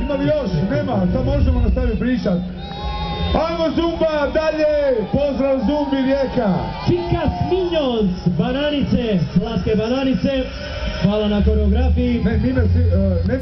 Ima li još? Nema, sad možemo nastaviti pričat. Ajmo Zumba, dalje! Pozdrav Zumbi Rijeka! Chicas Niños, bananice, slatke bananice. Hvala na koreografiji. Ne,